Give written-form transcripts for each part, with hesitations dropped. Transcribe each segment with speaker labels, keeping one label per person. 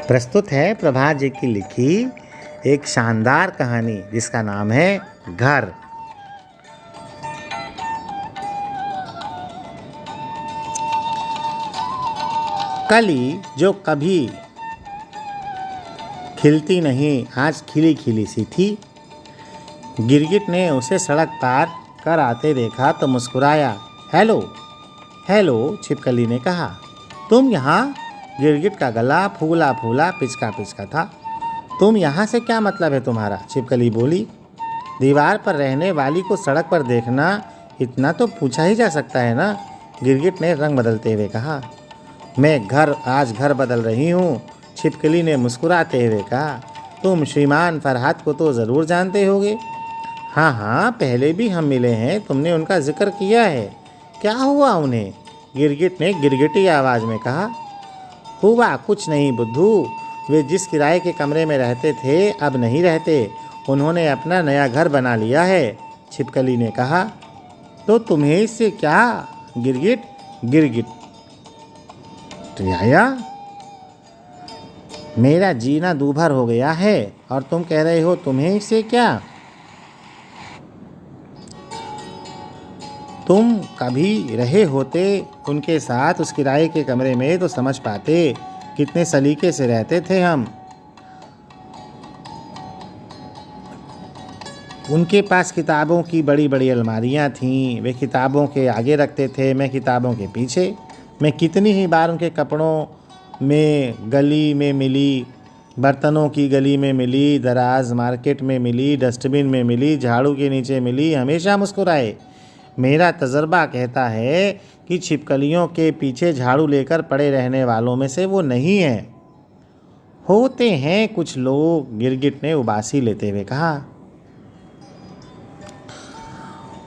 Speaker 1: प्रस्तुत है प्रभा जी की लिखी एक शानदार कहानी जिसका नाम है घर। कली जो कभी खिलती नहीं आज खिली खिली सी थी। गिरगिट ने उसे सड़क पार कर आते देखा तो मुस्कुराया। हेलो हेलो, छिपकली ने कहा। तुम यहाँ? गिरगिट का गला फूला फूला पिचका पिचका था। तुम यहाँ से क्या मतलब है तुम्हारा? छिपकली बोली। दीवार पर रहने वाली को सड़क पर देखना इतना तो पूछा ही जा सकता है ना, गिरगिट ने रंग बदलते हुए कहा। मैं आज घर बदल रही हूँ, छिपकली ने मुस्कुराते हुए कहा। तुम श्रीमान फरहाद को तो ज़रूर जानते होगे। हाँ हाँ, पहले भी हम मिले हैं, तुमने उनका जिक्र किया है। क्या हुआ उन्हें? गिरगिट ने गिरगिटी आवाज़ में कहा। हुआ कुछ नहीं बुद्धू, वे जिस किराए के कमरे में रहते थे अब नहीं रहते, उन्होंने अपना नया घर बना लिया है, छिपकली ने कहा। तो तुम्हें इससे क्या? गिरगिट तो आया। मेरा जीना दूभर हो गया है और तुम कह रहे हो तुम्हें इससे क्या? तुम कभी रहे होते उनके साथ उस किराए के कमरे में तो समझ पाते कितने सलीके से रहते थे हम। उनके पास किताबों की बड़ी बड़ी अलमारियां थीं, वे किताबों के आगे रखते थे, मैं किताबों के पीछे। मैं कितनी ही बार उनके कपड़ों में गली में मिली, बर्तनों की गली में मिली, दराज मार्केट में मिली, डस्टबिन में मिली, झाड़ू के नीचे मिली, हमेशा मुस्कुराए। मेरा तजर्बा कहता है कि छिपकलियों के पीछे झाड़ू लेकर पड़े रहने वालों में से वो नहीं है। होते हैं कुछ लोग, गिरगिट ने उबासी लेते हुए कहा।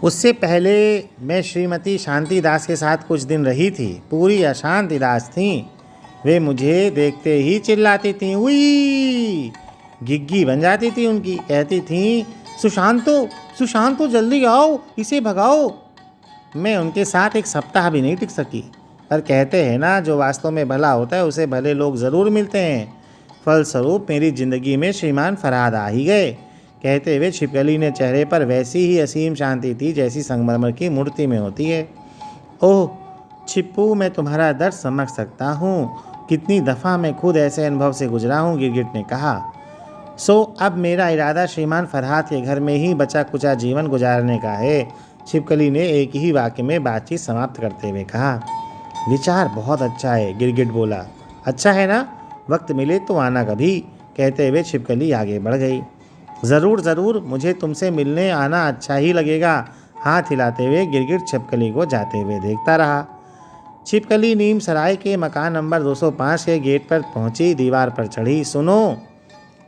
Speaker 1: उससे पहले मैं श्रीमती शांति दास के साथ कुछ दिन रही थी, पूरी अशांति दास थीं। वे मुझे देखते ही चिल्लाती थीं, उई, घिग्गी बन जाती थी उनकी। कहती थीं, सुशांतो जल्दी आओ, इसे भगाओ। मैं उनके साथ एक सप्ताह भी नहीं टिक सकी, पर कहते हैं ना, जो वास्तव में भला होता है उसे भले लोग ज़रूर मिलते हैं। फलस्वरूप मेरी ज़िंदगी में श्रीमान फरहाद आ ही गए। कहते हुए छिपकली ने चेहरे पर वैसी ही असीम शांति थी जैसी संगमरमर की मूर्ति में होती है। ओह छिप्पू, मैं तुम्हारा दर्द समझ सकता हूँ, कितनी दफ़ा मैं खुद ऐसे अनुभव से गुजरा हूँ, गिरगिट ने कहा। सो अब मेरा इरादा श्रीमान फरहाद के घर में ही बचा कुचा जीवन गुजारने का है, छिपकली ने एक ही वाक्य में बातचीत समाप्त करते हुए कहा। विचार बहुत अच्छा है, गिरगिट बोला। अच्छा है ना? वक्त मिले तो आना कभी, कहते हुए छिपकली आगे बढ़ गई। ज़रूर, मुझे तुमसे मिलने आना अच्छा ही लगेगा, हाथ हिलाते हुए गिरगिट छिपकली को जाते हुए देखता रहा। छिपकली नीम सराय के मकान नंबर 205 के गेट पर पहुंची, दीवार पर चढ़ी। सुनो,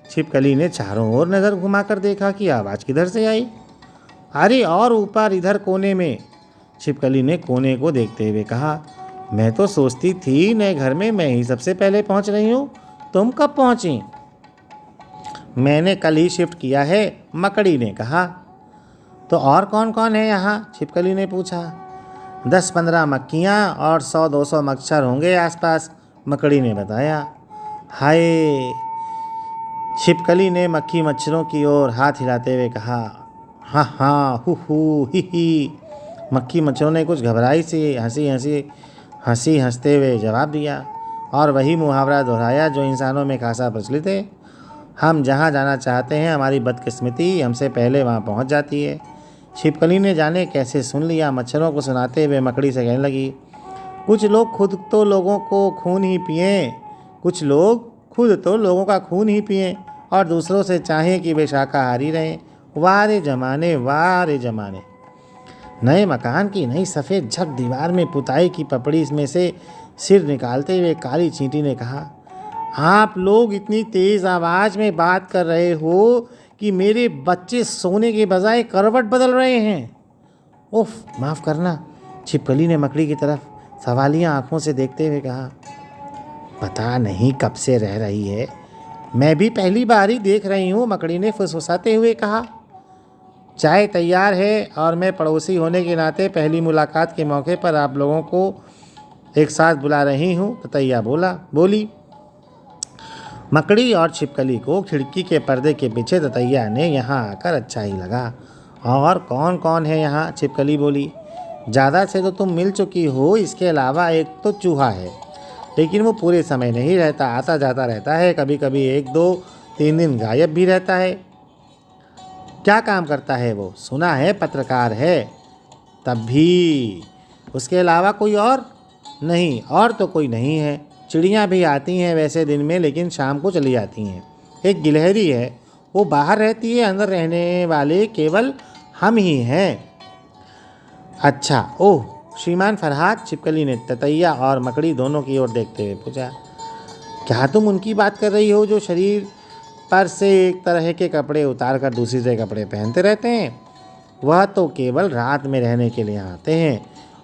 Speaker 1: छिपकली ने चारों ओर नज़र घुमाकर देखा कि आवाज़ किधर से आई। अरे और ऊपर इधर कोने में, छिपकली ने कोने को देखते हुए कहा। मैं तो सोचती थी नए घर में मैं ही सबसे पहले पहुंच रही हूँ, तुम कब पहुंची? मैंने कल ही शिफ्ट किया है, मकड़ी ने कहा। तो और कौन कौन है यहाँ? छिपकली ने पूछा। 10-15 मक्खियाँ और 100-200 मच्छर होंगे आसपास, मकड़ी ने बताया। हाय, छिपकली ने मक्खी मच्छरों की ओर हाथ हिलाते हुए कहा। हाँ हु ही। मक्खी मच्छरों ने कुछ घबराई सी हंसते हुए जवाब दिया और वही मुहावरा दोहराया जो इंसानों में खासा प्रचलित है। हम जहाँ जाना चाहते हैं हमारी बदकिस्मती हमसे पहले वहाँ पहुँच जाती है। छिपकली ने जाने कैसे सुन लिया, मच्छरों को सुनाते हुए मकड़ी से कहने लगी। कुछ लोग खुद तो लोगों का खून ही पिएं और दूसरों से चाहें कि वे शाकाहारी रहें। वाह रे जमाने। नए मकान की नई सफ़ेद झक दीवार में पुताई की पपड़ी में से सिर निकालते हुए काली चींटी ने कहा। आप लोग इतनी तेज़ आवाज़ में बात कर रहे हो कि मेरे बच्चे सोने के बजाय करवट बदल रहे हैं। उफ, माफ़ करना, छिपकली ने मकड़ी की तरफ सवालिया आंखों से देखते हुए कहा। पता नहीं कब से रह रही है, मैं भी पहली बार ही देख रही हूँ, मकड़ी ने फुसफुसाते हुए कहा। चाय तैयार है और मैं पड़ोसी होने के नाते पहली मुलाकात के मौके पर आप लोगों को एक साथ बुला रही हूँ, ततैया बोली। मकड़ी और छिपकली को खिड़की के पर्दे के पीछे ततैया ने यहाँ आकर अच्छा ही लगा। और कौन कौन है यहाँ? छिपकली बोली। ज़्यादा से तो तुम मिल चुकी हो, इसके अलावा एक तो चूहा है, लेकिन वो पूरे समय नहीं रहता, आता जाता रहता है, कभी कभी 1-2-3 दिन गायब भी रहता है। क्या काम करता है वो? सुना है पत्रकार है। तब भी उसके अलावा कोई और? नहीं, और तो कोई नहीं है। चिड़ियाँ भी आती हैं वैसे दिन में, लेकिन शाम को चली जाती हैं। एक गिलहरी है, वो बाहर रहती है, अंदर रहने वाले केवल हम ही हैं। अच्छा, ओह श्रीमान फरहाद, छिपकली ने ततैया और मकड़ी दोनों की ओर देखते हुए पूछा। क्या तुम उनकी बात कर रही हो जो शरीर पर से एक तरह के कपड़े उतार कर दूसरी तरह के कपड़े पहनते रहते हैं? वह तो केवल रात में रहने के लिए आते हैं,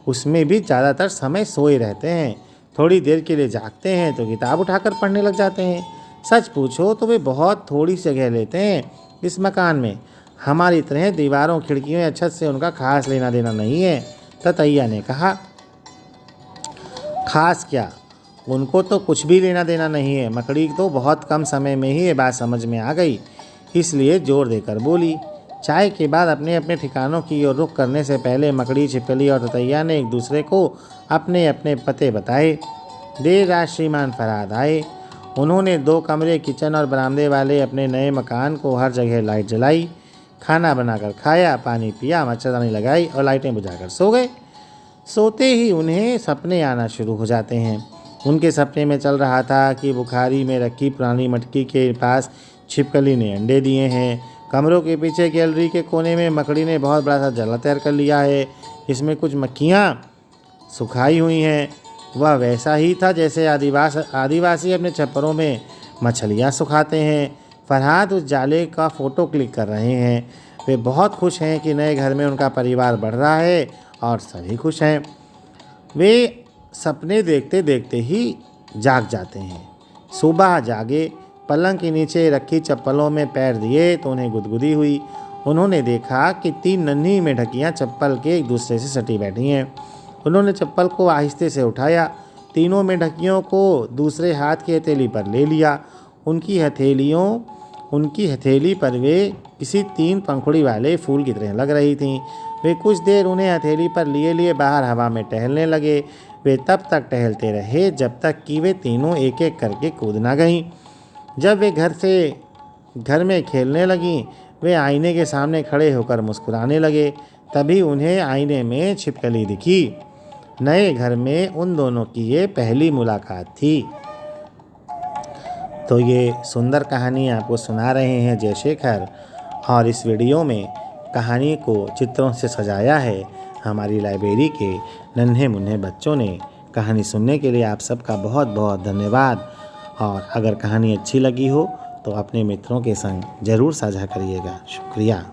Speaker 1: उसमें भी ज़्यादातर समय सोए रहते हैं। थोड़ी देर के लिए जागते हैं तो किताब उठाकर पढ़ने लग जाते हैं। सच पूछो तो वे बहुत थोड़ी जगह लेते हैं इस मकान में। हमारी तरह दीवारों, खिड़कियों या छत से उनका खास लेना देना नहीं है। ततैया ने कहा। खास क्या? उनको तो कुछ भी लेना देना नहीं है। मकड़ी तो बहुत कम समय में ही ये बात समझ में आ गई, इसलिए जोर देकर बोली। चाय के बाद अपने अपने ठिकानों की ओर रुख करने से पहले मकड़ी, छिपकली और ततैया ने एक दूसरे को अपने अपने पते बताए। देर रात श्रीमान फरहाद आए। उन्होंने 2 कमरे, किचन और बरामदे वाले अपने नए मकान को हर जगह लाइट जलाई, खाना बनाकर खाया, पानी पिया, मच्छरदानी लगाई और लाइटें बुझाकर सो गए। सोते ही उन्हें सपने आना शुरू हो जाते हैं। उनके सपने में चल रहा था कि बुखारी में रखी पुरानी मटकी के पास छिपकली ने अंडे दिए हैं। कमरों के पीछे गैलरी के कोने में मकड़ी ने बहुत बड़ा सा जला तैयार कर लिया है, इसमें कुछ मक्खियाँ सुखाई हुई हैं। वह वैसा ही था जैसे आदिवासी अपने छप्परों में मछलियाँ सुखाते हैं। फरहाद उस जाले का फ़ोटो क्लिक कर रहे हैं। वे बहुत खुश हैं कि नए घर में उनका परिवार बढ़ रहा है और सभी खुश हैं। वे सपने देखते देखते ही जाग जाते हैं। सुबह जागे, पलंग के नीचे रखी चप्पलों में पैर दिए तो उन्हें गुदगुदी हुई। उन्होंने देखा कि 3 नन्ही मेढकियाँ चप्पल के एक दूसरे से सटी बैठी हैं। उन्होंने चप्पल को आहिस्ते से उठाया, तीनों मेढकियों को दूसरे हाथ की हथेली पर ले लिया। उनकी हथेली पर वे किसी 3 पंखुड़ी वाले फूल की तरह लग रही थीं। वे कुछ देर उन्हें हथेली पर लिए लिए बाहर हवा में टहलने लगे। वे तब तक टहलते रहे जब तक कि वे तीनों एक एक करके कूद ना गईं। जब वे घर में खेलने लगीं, वे आईने के सामने खड़े होकर मुस्कुराने लगे। तभी उन्हें आईने में छिपकली दिखी। नए घर में उन दोनों की ये पहली मुलाकात थी। तो ये सुंदर कहानी आपको सुना रहे हैं जयशेखर, और इस वीडियो में कहानी को चित्रों से सजाया है हमारी लाइब्रेरी के नन्हे मुन्ने बच्चों ने। कहानी सुनने के लिए आप सबका बहुत बहुत धन्यवाद। और अगर कहानी अच्छी लगी हो तो अपने मित्रों के संग ज़रूर साझा करिएगा। शुक्रिया।